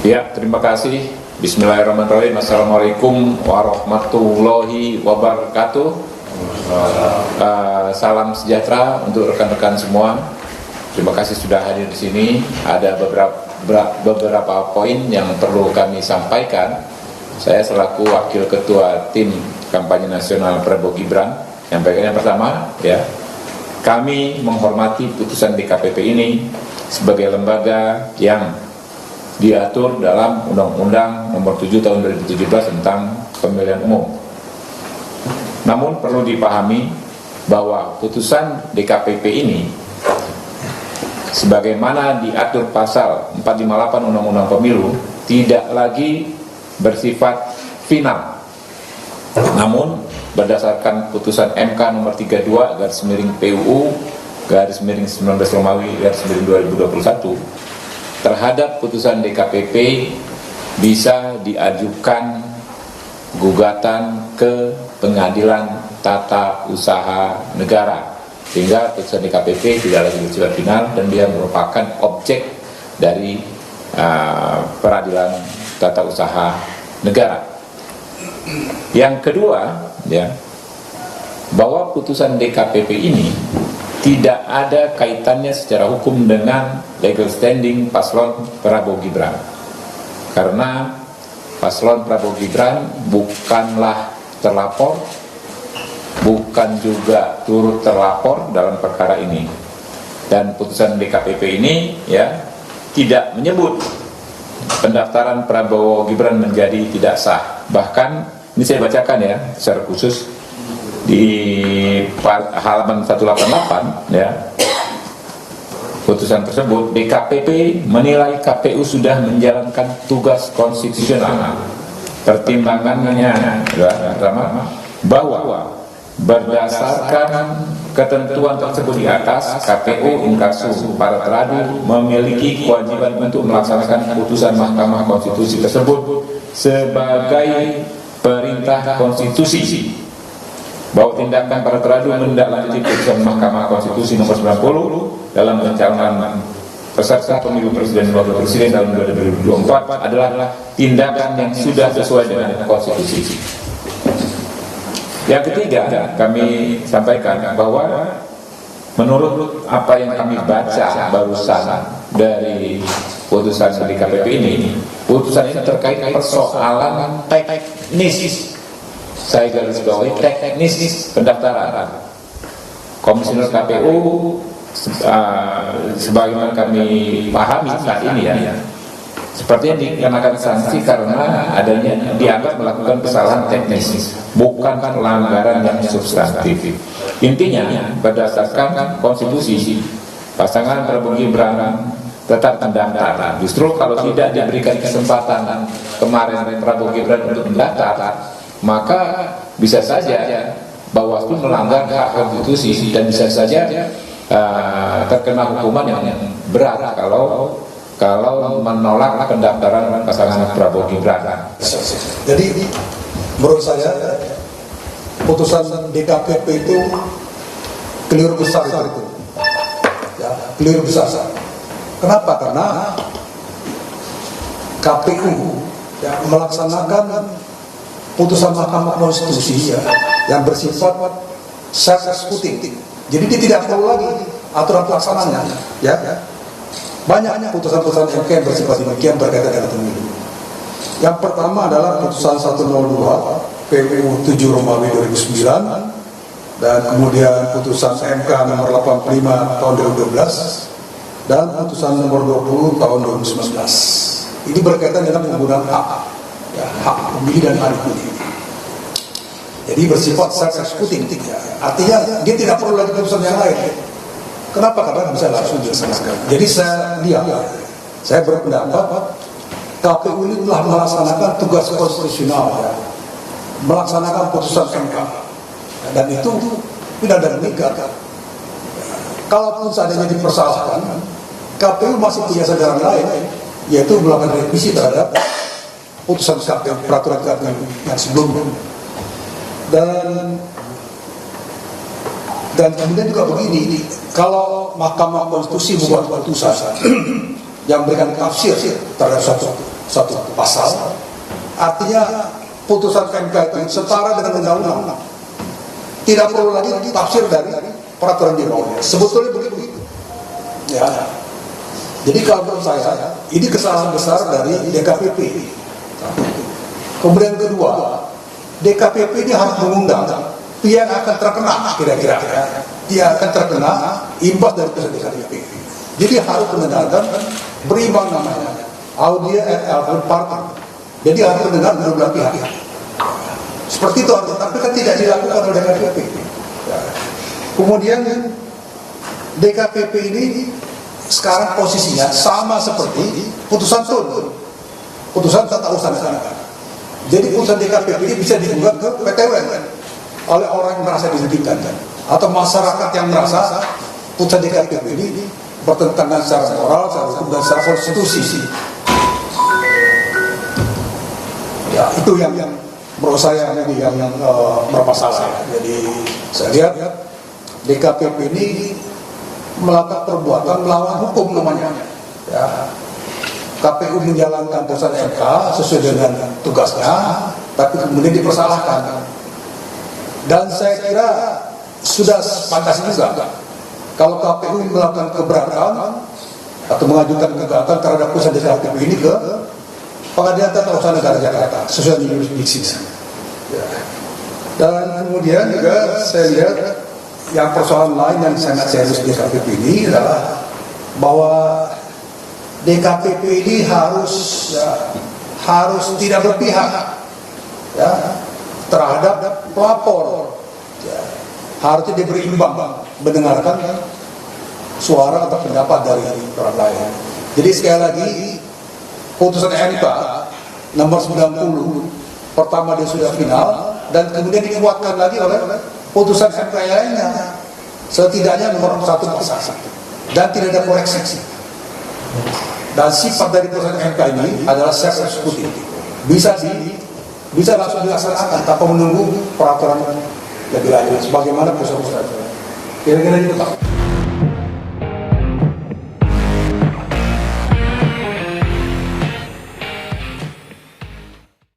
Ya, terima kasih. Bismillahirrahmanirrahim. Assalamualaikum warahmatullahi wabarakatuh. Salam sejahtera untuk rekan-rekan semua. Terima kasih sudah hadir di sini. Ada beberapa poin yang perlu kami sampaikan. Saya selaku Wakil Ketua Tim Kampanye Nasional Prabowo Gibran menyampaikan yang pertama, ya, kami menghormati putusan DKPP ini sebagai lembaga yang diatur dalam Undang-Undang Nomor 7 Tahun 2017 tentang Pemilihan Umum. Namun perlu dipahami bahwa putusan DKPP ini sebagaimana diatur pasal 458 Undang-Undang Pemilu tidak lagi bersifat final. Namun berdasarkan putusan MK nomor 32/PUU/19/2021 terhadap putusan DKPP bisa diajukan gugatan ke Pengadilan Tata Usaha Negara, sehingga putusan DKPP tidak lagi bersifat final dan dia merupakan objek dari Peradilan Tata Usaha Negara. Yang kedua, ya, bahwa putusan DKPP ini tidak ada kaitannya secara hukum dengan legal standing paslon Prabowo Gibran, karena paslon Prabowo Gibran bukanlah terlapor, bukan juga turut terlapor dalam perkara ini, dan putusan DKPP ini, ya, tidak menyebut pendaftaran Prabowo Gibran menjadi tidak sah. Bahkan ini saya bacakan ya secara khusus di halaman 188, ya, putusan tersebut, DKPP menilai KPU sudah menjalankan tugas konstitusional. Pertimbangannya pertama, bahwa berdasarkan ketentuan tersebut di atas, KPU inkasu para teradu memiliki kewajiban untuk melaksanakan putusan Mahkamah Konstitusi tersebut sebagai perintah konstitusi, bahwa tindakan para teradu menindaklanjuti putusan Mahkamah Konstitusi nomor 90 dalam pencalonan peserta pemilu presiden dan wakil presiden tahun 2024 adalah tindakan yang sudah sesuai dengan konstitusi. Yang ketiga, kami sampaikan bahwa menurut apa yang kami baca barusan dari putusan DKPP ini, putusan ini terkait persoalan teknis. Saya garis bawahi teknis pendaftaran. Komisioner KPU sebagaimana kami pahami saat ini, ya, sepertinya dikenakan sanksi karena adanya dianggap melakukan kesalahan teknis, bukan pelanggaran yang substantif. Intinya, berdasarkan konstitusi, pasangan Prabowo Gibran tetap terdaftar. Justru kalau tidak diberikan kesempatan kemarin Prabowo Gibran untuk mendaftar, maka bisa saja Bawaslu melanggar hak konstitusi dan bisa saja terkena hukuman yang berat kalau menolak pendaftaran pasangan Prabowo Gibran. Jadi menurut saya putusan DKPP itu keliru besar itu. Ya, keliru besar. Kenapa? Karena KPU, ya, melaksanakan putusan Mahkamah Konstitusi, ya, yang bersifat self-executing. Jadi dia tidak perlu lagi aturan pelaksananya, ya. Banyak putusan-putusan MK yang bersifat demikian berkaitan dengan pemilu. Yang pertama adalah putusan 102 PUU 7 Romawi 2009, dan kemudian putusan MK nomor 85 tahun 2012 dan putusan nomor 20 tahun 2019. Ini berkaitan dengan penggunaan hak, ya, hak pemilih dan hak dipilih. Jadi bersifat self-executing, ya. Artinya dia tidak perlu lagi putusan yang lain. Kenapa? Karena bisa langsung dilaksanakan. Jadi saya berpendapat KPU ini telah melaksanakan tugas konstitusional, ya, melaksanakan putusan MK, dan itu tidak ada demikian. Kalaupun seandainya dipersalahkan, KPU masih punya jalan lain, yaitu melakukan revisi terhadap putusan KPU, peraturan KPU yang sebelumnya. Dan kemudian juga begini, kalau Mahkamah Konstitusi membuat putusan yang memberikan tafsir terhadap satu pasal, artinya putusan MK itu setara dengan undang-undang. Tidak perlu lagi tafsir dari peraturan di bawahnya. Sebetulnya begitu. Ya. Jadi kalau menurut saya, ini kesalahan besar dari DKPP. Kemudian kedua, DKPP ini harus mengundang pihak yang akan terkena kira-kira. Dia akan terkena imbas dari putusan DKPP. Jadi harus mendengarkan berimbang namanya audio et partem. Jadi harus mendengar kedua belah pihak. Seperti itu harus, tapi kan tidak dilakukan oleh DKPP. Kemudian DKPP ini sekarang posisinya sama seperti putusan TUN, putusan tata usaha negara. Jadi putusan DKPP ini bisa digugat ke PT UN oleh orang yang merasa dirugikan atau masyarakat yang merasa putusan DKPP ini bertentangan secara moral, secara hukum dan secara konstitusi. Ya itu yang menurut saya yang bermasalah. Jadi saya lihat DKPP ini melakukan perbuatan melawan hukum namanya. Ya. KPU menjalankan putusan MK sesuai dengan tugasnya, tapi kemudian dipersalahkan. Dan saya kira sudah pantas juga kalau KPU melakukan keberatan atau mengajukan gugatan terhadap putusan DKPP ini ke Pengadilan Tata Usaha Negara Jakarta sesuai dengan jurisdiksi. Ya. Dan kemudian juga saya lihat yang persoalan lain yang sangat serius di DKPP ini adalah bahwa DKPP ini harus tidak berpihak terhadap pelapor. Ya, harusnya diberi imbang mendengarkan suara atau pendapat dari orang lain. Jadi sekali lagi putusan MK nomor 90 pertama dia sudah final dan kemudian dikuatkan lagi oleh putusan MK lainnya, setidaknya nomor 1 pasal dan tidak ada koreksi. Dan sifat dari putusan MK ini adalah self eksekutif, bisa langsung dilaksanakan tanpa menunggu peraturan lebih lanjut sebagaimana putusan. Kira-kira itu Pak.